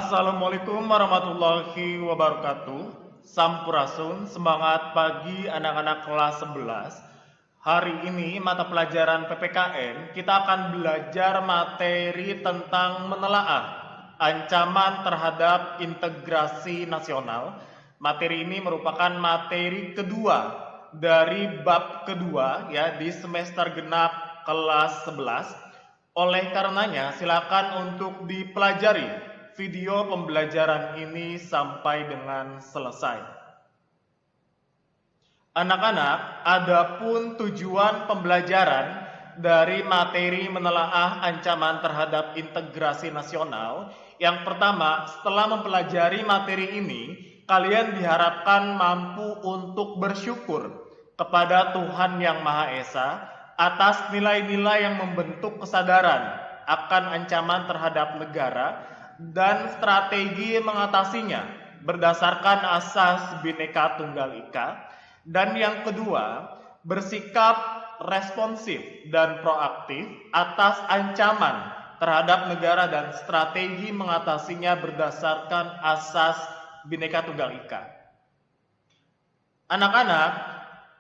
Assalamualaikum warahmatullahi wabarakatuh. Sampurasun, semangat pagi anak-anak kelas 11. Hari ini mata pelajaran PPKN kita akan belajar materi tentang menelaah ancaman terhadap integrasi nasional. Materi ini merupakan materi kedua dari bab kedua ya di semester genap kelas 11. Oleh karenanya silakan untuk dipelajari video pembelajaran ini sampai dengan selesai. Anak-anak, adapun tujuan pembelajaran dari materi menelaah ancaman terhadap integrasi nasional, yang pertama, setelah mempelajari materi ini, kalian diharapkan mampu untuk bersyukur kepada Tuhan Yang Maha Esa atas nilai-nilai yang membentuk kesadaran akan ancaman terhadap negara dan strategi mengatasinya berdasarkan asas Bhinneka Tunggal Ika. Dan yang kedua, bersikap responsif dan proaktif atas ancaman terhadap negara dan strategi mengatasinya berdasarkan asas Bhinneka Tunggal Ika. Anak-anak,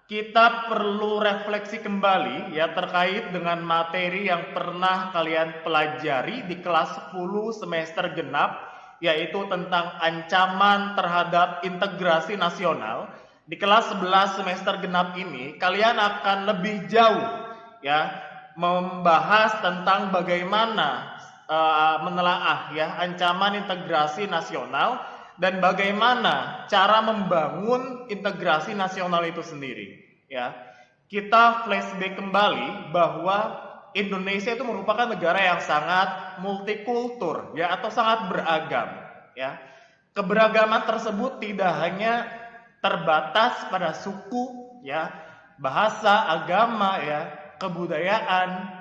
kita perlu refleksi kembali ya terkait dengan materi yang pernah kalian pelajari di kelas 10 semester genap, yaitu tentang ancaman terhadap integrasi nasional. Di kelas 11 semester genap ini kalian akan lebih jauh ya membahas tentang bagaimana menelaah ya ancaman integrasi nasional dan bagaimana cara membangun integrasi nasional itu sendiri. Ya, kita flashback kembali bahwa Indonesia itu merupakan negara yang sangat multikultur, ya, atau sangat beragam. Ya, keberagaman tersebut tidak hanya terbatas pada suku, ya, bahasa, agama, ya, kebudayaan.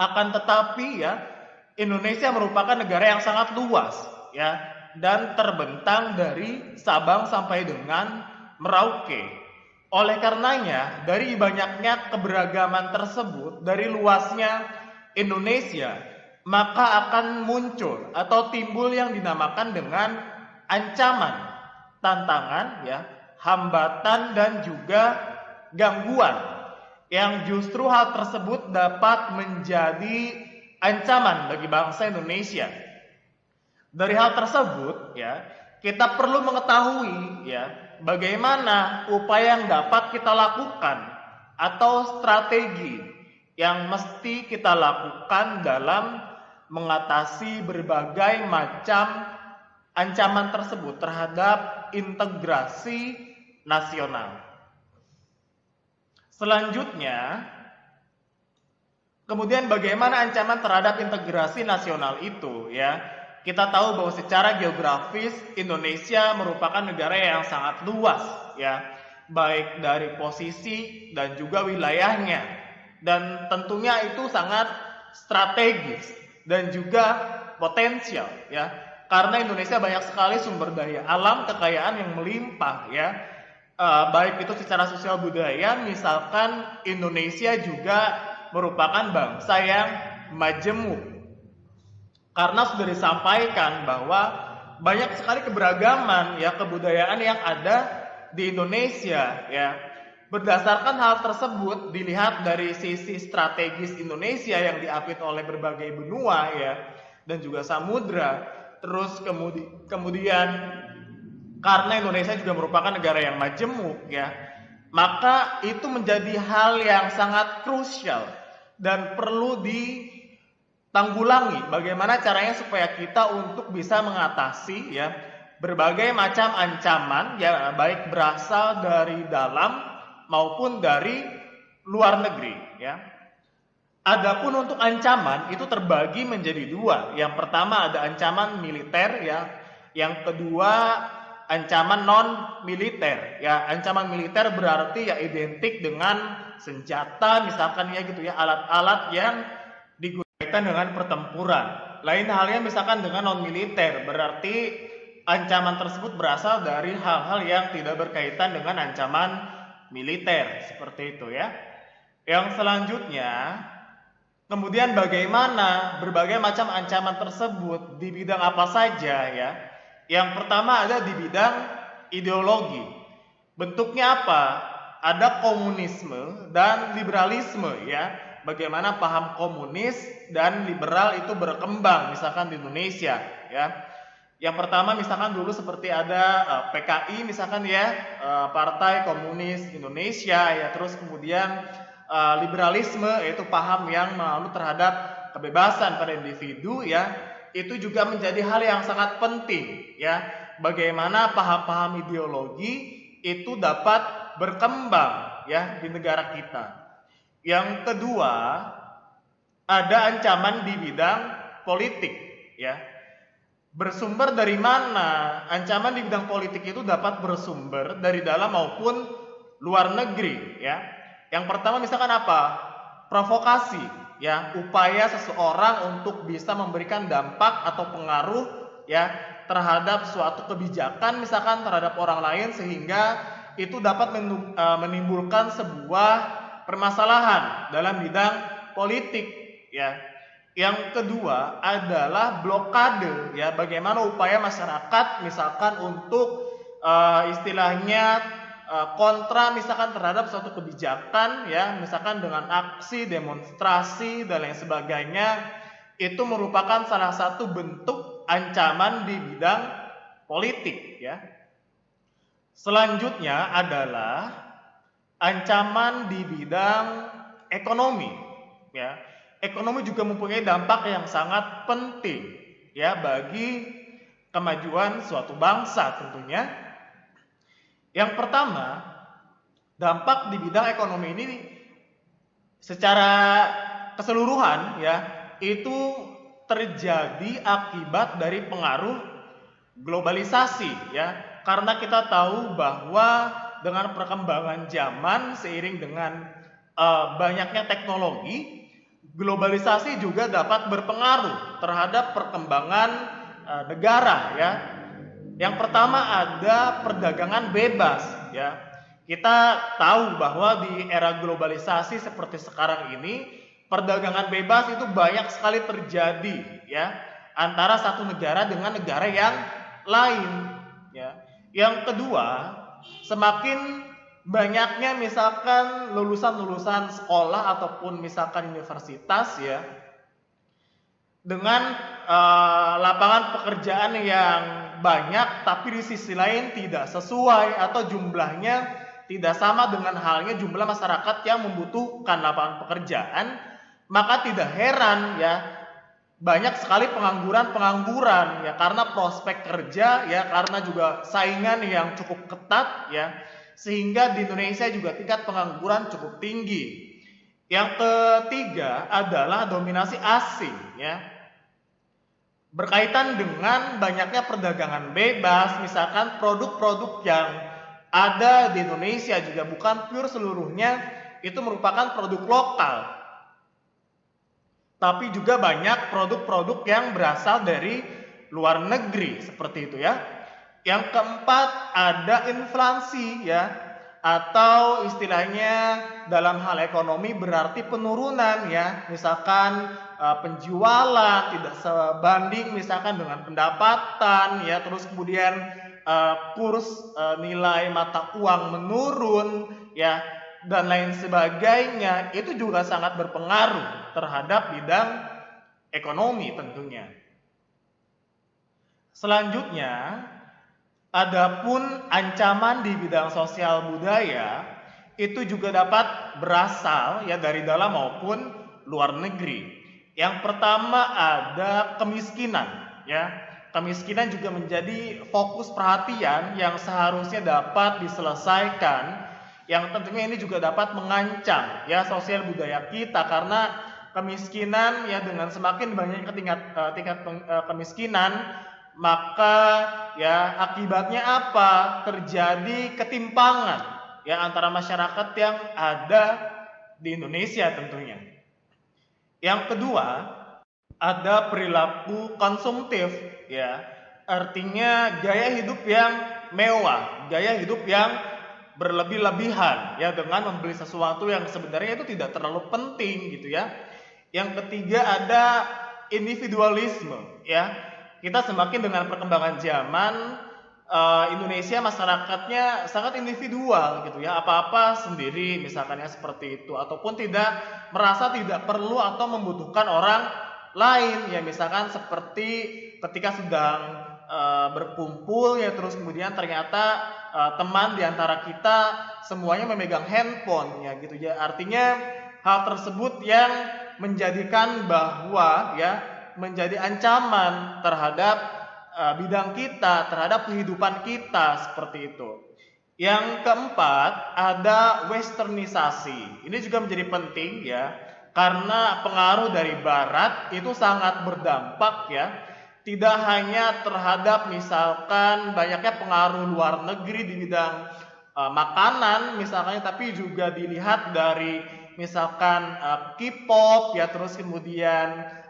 Akan tetapi, ya, Indonesia merupakan negara yang sangat luas, ya, dan terbentang dari Sabang sampai dengan Merauke. Oleh karenanya, dari banyaknya keberagaman tersebut, dari luasnya Indonesia, maka akan muncul atau timbul yang dinamakan dengan ancaman, tantangan, ya, hambatan dan juga gangguan, yang justru hal tersebut dapat menjadi ancaman bagi bangsa Indonesia. Dari hal tersebut, ya, kita perlu mengetahui, ya, bagaimana upaya yang dapat kita lakukan atau strategi yang mesti kita lakukan dalam mengatasi berbagai macam ancaman tersebut terhadap integrasi nasional. Selanjutnya, kemudian bagaimana ancaman terhadap integrasi nasional itu, ya? Kita tahu bahwa secara geografis Indonesia merupakan negara yang sangat luas, ya, baik dari posisi dan juga wilayahnya, dan tentunya itu sangat strategis dan juga potensial, ya, karena Indonesia banyak sekali sumber daya alam, kekayaan yang melimpah, ya, baik itu secara sosial budaya. Misalkan Indonesia juga merupakan bangsa yang majemuk. Karena sudah disampaikan bahwa banyak sekali keberagaman ya kebudayaan yang ada di Indonesia, ya. Berdasarkan hal tersebut dilihat dari sisi strategis Indonesia yang diapit oleh berbagai benua, ya, dan juga samudra. Terus kemudian karena Indonesia juga merupakan negara yang majemuk, ya, maka itu menjadi hal yang sangat krusial dan perlu tanggulangi bagaimana caranya supaya kita untuk bisa mengatasi, ya, berbagai macam ancaman, ya, baik berasal dari dalam maupun dari luar negeri, ya. Adapun untuk ancaman itu terbagi menjadi dua. Yang pertama ada ancaman militer, ya. Yang kedua ancaman non militer, ya. Ancaman militer berarti ya identik dengan senjata misalkan, ya, gitu, ya, alat-alat yang dengan pertempuran. Lain halnya misalkan dengan non militer, berarti ancaman tersebut berasal dari hal-hal yang tidak berkaitan dengan ancaman militer, seperti itu, ya. Yang selanjutnya, Kemudian bagaimana berbagai macam ancaman tersebut di bidang apa saja ya. Yang pertama ada di bidang ideologi. Bentuknya apa? Ada komunisme dan liberalisme ya. Bagaimana paham komunis dan liberal itu berkembang misalkan di Indonesia ya. Yang pertama misalkan dulu seperti ada PKI misalkan ya, Partai Komunis Indonesia ya, terus kemudian liberalisme yaitu paham yang menganut terhadap kebebasan pada individu ya, itu juga menjadi hal yang sangat penting ya, bagaimana paham-paham ideologi itu dapat berkembang ya di negara kita. Yang kedua ada ancaman di bidang politik ya. Bersumber dari mana? Ancaman di bidang politik itu dapat bersumber dari dalam maupun luar negeri ya. Yang pertama misalkan apa? Provokasi ya, upaya seseorang untuk bisa memberikan dampak atau pengaruh ya terhadap suatu kebijakan misalkan terhadap orang lain sehingga itu dapat menimbulkan sebuah permasalahan dalam bidang politik ya. Yang kedua adalah blokade ya, bagaimana upaya masyarakat misalkan untuk istilahnya kontra misalkan terhadap suatu kebijakan ya, misalkan dengan aksi, demonstrasi dan lain sebagainya, itu merupakan salah satu bentuk ancaman di bidang politik ya. Selanjutnya adalah ancaman di bidang ekonomi ya. Ekonomi juga mempunyai dampak yang sangat penting ya bagi kemajuan suatu bangsa tentunya. Yang pertama, dampak di bidang ekonomi ini secara keseluruhan ya, itu terjadi akibat dari pengaruh globalisasi ya. Karena kita tahu bahwa dengan perkembangan zaman seiring dengan banyaknya teknologi, globalisasi juga dapat berpengaruh terhadap perkembangan negara ya. Yang pertama ada perdagangan bebas ya. Kita tahu bahwa di era globalisasi seperti sekarang ini, perdagangan bebas itu banyak sekali terjadi ya antara satu negara dengan negara yang lain ya. Yang kedua, semakin banyaknya misalkan lulusan-lulusan sekolah ataupun misalkan universitas ya, dengan lapangan pekerjaan yang banyak tapi di sisi lain tidak sesuai atau jumlahnya tidak sama dengan halnya jumlah masyarakat yang membutuhkan lapangan pekerjaan, maka tidak heran ya banyak sekali pengangguran ya, karena prospek kerja ya, karena juga saingan yang cukup ketat ya, sehingga di Indonesia juga tingkat pengangguran cukup tinggi. Yang ketiga adalah dominasi asing ya. Berkaitan dengan banyaknya perdagangan bebas, misalkan produk-produk yang ada di Indonesia juga bukan pure seluruhnya itu merupakan produk lokal, tapi juga banyak produk-produk yang berasal dari luar negeri seperti itu ya. Yang keempat ada inflasi ya, atau istilahnya dalam hal ekonomi berarti penurunan ya, misalkan penjualan tidak sebanding misalkan dengan pendapatan ya, terus kemudian kurs nilai mata uang menurun ya, dan lain sebagainya, itu juga sangat berpengaruh terhadap bidang ekonomi tentunya. Selanjutnya, adapun ancaman di bidang sosial budaya itu juga dapat berasal ya dari dalam maupun luar negeri. Yang pertama ada kemiskinan ya. Kemiskinan juga menjadi fokus perhatian yang seharusnya dapat diselesaikan, yang tentunya ini juga dapat mengancam ya sosial budaya kita, karena kemiskinan ya, dengan semakin banyak tingkat kemiskinan, maka ya akibatnya apa? Terjadi ketimpangan ya antara masyarakat yang ada di Indonesia tentunya. Yang kedua, ada perilaku konsumtif ya. Artinya gaya hidup yang mewah, gaya hidup yang berlebih-lebihan ya, dengan membeli sesuatu yang sebenarnya itu tidak terlalu penting gitu ya. Yang ketiga ada individualisme, ya. Kita semakin dengan perkembangan zaman, Indonesia masyarakatnya sangat individual gitu ya, apa-apa sendiri misalkan ya seperti itu, ataupun merasa tidak perlu atau membutuhkan orang lain ya, misalkan seperti ketika sedang berkumpul ya, terus kemudian ternyata teman di antara kita semuanya memegang handphone ya gitu ya, artinya hal tersebut yang menjadikan bahwa ya menjadi ancaman terhadap bidang kita, terhadap kehidupan kita seperti itu. Yang keempat ada westernisasi. Ini juga menjadi penting ya, karena pengaruh dari barat itu sangat berdampak ya, tidak hanya terhadap misalkan banyaknya pengaruh luar negeri di bidang makanan misalkan, tapi juga dilihat dari misalkan K-pop ya, terus kemudian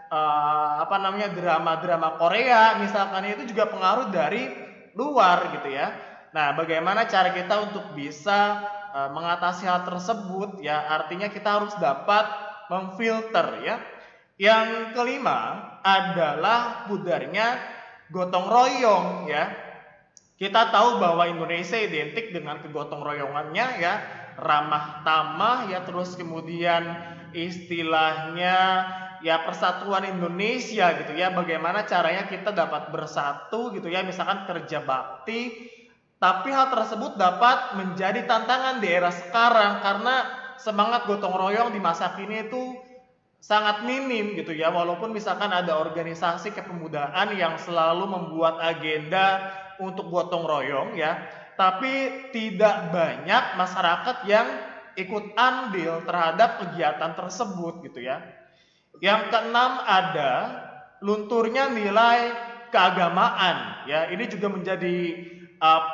drama-drama Korea misalkan, itu juga pengaruh dari luar gitu ya. Nah, bagaimana cara kita untuk bisa mengatasi hal tersebut ya, artinya kita harus dapat memfilter ya. Yang kelima adalah pudarnya gotong royong ya. Kita tahu bahwa Indonesia identik dengan kegotong royongannya ya, ramah tamah ya, terus kemudian istilahnya ya persatuan Indonesia gitu ya, bagaimana caranya kita dapat bersatu gitu ya, misalkan kerja bakti. Tapi hal tersebut dapat menjadi tantangan di era sekarang karena semangat gotong royong di masa kini itu sangat minim gitu ya, walaupun misalkan ada organisasi kepemudaan yang selalu membuat agenda untuk gotong royong ya, tapi tidak banyak masyarakat yang ikut andil terhadap kegiatan tersebut gitu ya. Yang keenam ada lunturnya nilai keagamaan ya. Ini juga menjadi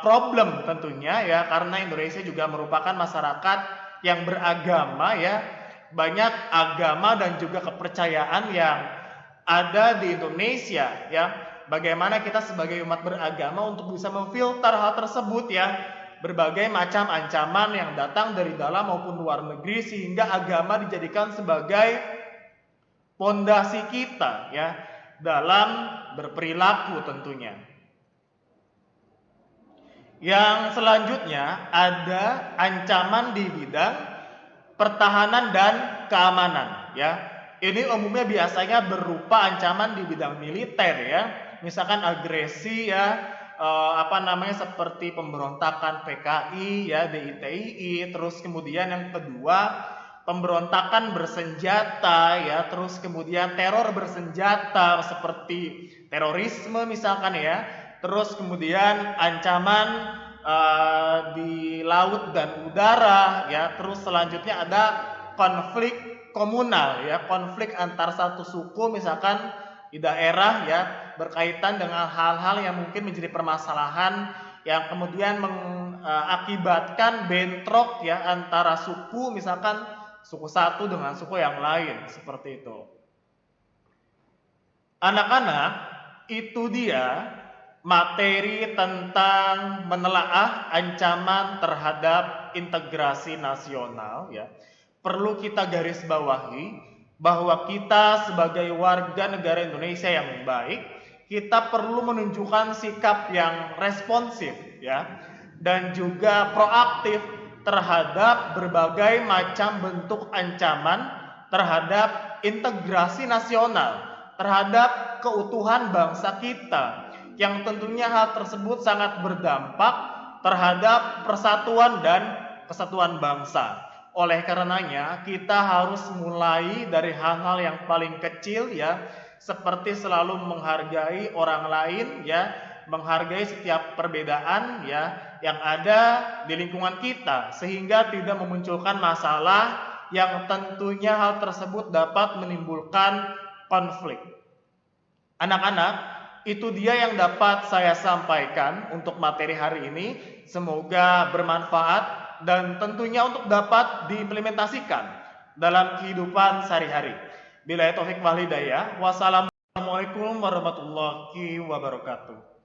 problem tentunya ya, karena Indonesia juga merupakan masyarakat yang beragama ya. Banyak agama dan juga kepercayaan yang ada di Indonesia ya. Bagaimana kita sebagai umat beragama untuk bisa memfilter hal tersebut ya, berbagai macam ancaman yang datang dari dalam maupun luar negeri, sehingga agama dijadikan sebagai pondasi kita ya dalam berperilaku tentunya. Yang selanjutnya ada ancaman di bidang pertahanan dan keamanan ya. Ini umumnya biasanya berupa ancaman di bidang militer ya, misalkan agresi ya, seperti pemberontakan PKI ya, DITII, terus kemudian yang kedua pemberontakan bersenjata ya, terus kemudian teror bersenjata seperti terorisme misalkan ya, terus kemudian ancaman di laut dan udara ya, terus selanjutnya ada konflik komunal ya, konflik antar satu suku misalkan di daerah ya, berkaitan dengan hal-hal yang mungkin menjadi permasalahan yang kemudian mengakibatkan bentrok ya antara suku, misalkan suku satu dengan suku yang lain seperti itu. Anak-anak, itu dia materi tentang menelaah ancaman terhadap integrasi nasional ya. Perlu kita garis bawahi bahwa kita sebagai warga negara Indonesia yang baik, kita perlu menunjukkan sikap yang responsif ya, dan juga proaktif terhadap berbagai macam bentuk ancaman terhadap integrasi nasional, terhadap keutuhan bangsa kita, yang tentunya hal tersebut sangat berdampak terhadap persatuan dan kesatuan bangsa. Oleh karenanya kita harus mulai dari hal-hal yang paling kecil ya, seperti selalu menghargai orang lain ya, menghargai setiap perbedaan ya yang ada di lingkungan kita, sehingga tidak memunculkan masalah yang tentunya hal tersebut dapat menimbulkan konflik. Anak-anak, itu dia yang dapat saya sampaikan untuk materi hari ini. Semoga bermanfaat dan tentunya untuk dapat diimplementasikan dalam kehidupan sehari-hari. Billahi taufik wal hidayah. Wassalamualaikum warahmatullahi wabarakatuh.